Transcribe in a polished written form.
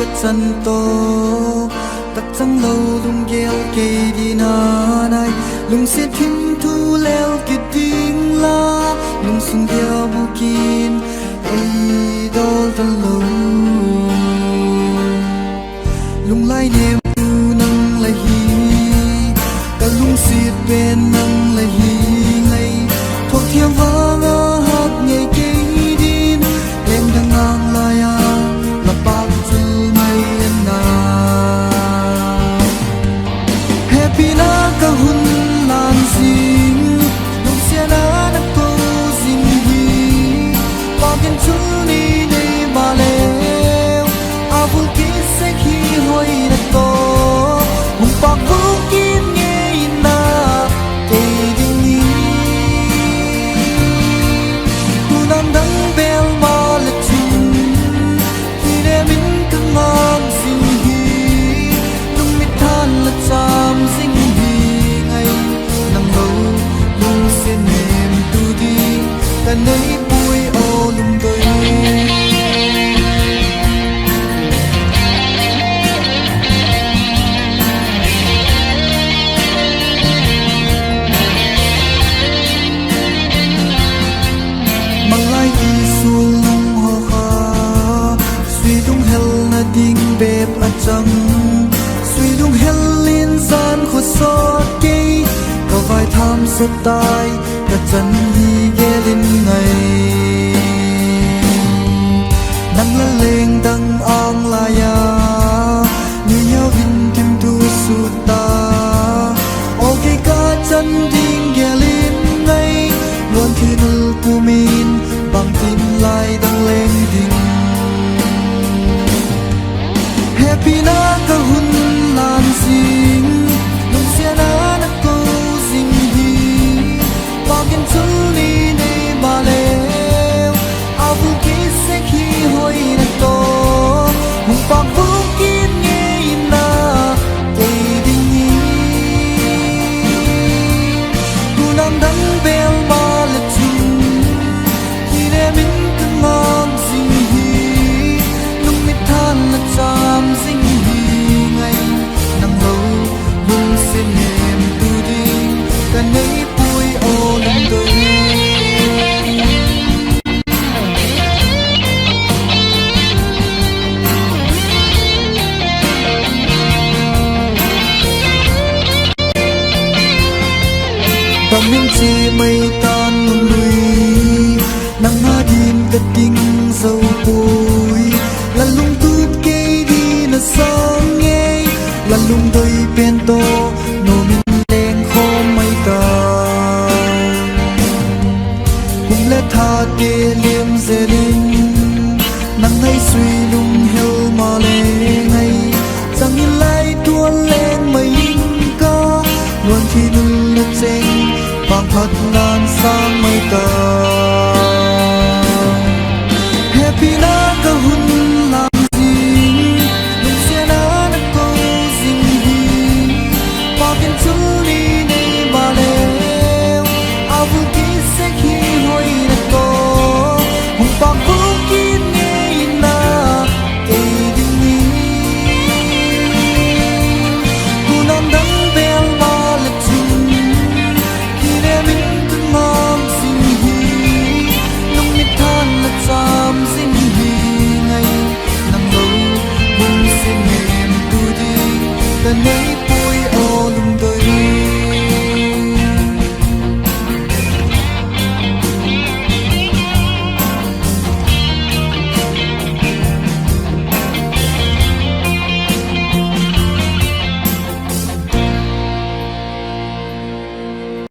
cái chân to tất chẳng lâu lung gheo kê đi na này lung sẽ thím thu leo kia tiếng la lung sung gheo bu kín ai đôi tan lâu lung lai niềm nâng lai hi cả lung xiết bên nâng lai hi ngay thuộc thiam vang hát ngày cây din em đang ngang lai là bạc chữ mây na happy na cả hun lan sing lung sia na na cô sing hi bạc em chữ ni nei ba leo a vu ki se khi hoi na to hùng bạc vu kim nghe na tê ding ni tu nam đắng bel ma la chung khi để mình cứ ngang sing hi lung mi than la cham sing hi ngay nang lâu lung se nem tu đi ta nei bui ô lung tôi manglai i sul lung ho kha suy dung hel na ding bep a chang suy dung hel lin san kho so ke ka vai tham so tai ka chan hi gelin ngai nang la leng dang ang la ya ni yo vin tim tu su ta okay ka chan ding gelin ngai luan thinul pu min bang tin lai dang leng ding happy na ka hun lan sing lung sia na na ko sing hi bang in chul ni nei ba leo a vu ki se khi hoi na to hung bang vu kin nge na te ding ni tu nam dang bel ma la chung khi để mình cứ ngang sing hi lung mi than na cham sing hi ngay nang lâu lung se nem tu đi ta nei pui ô lung tôi ta min chi mây tan lung lui nang ha din ka ting dâu bùi là lung tút kê đi na sang nghe là lung đôi bên to nô min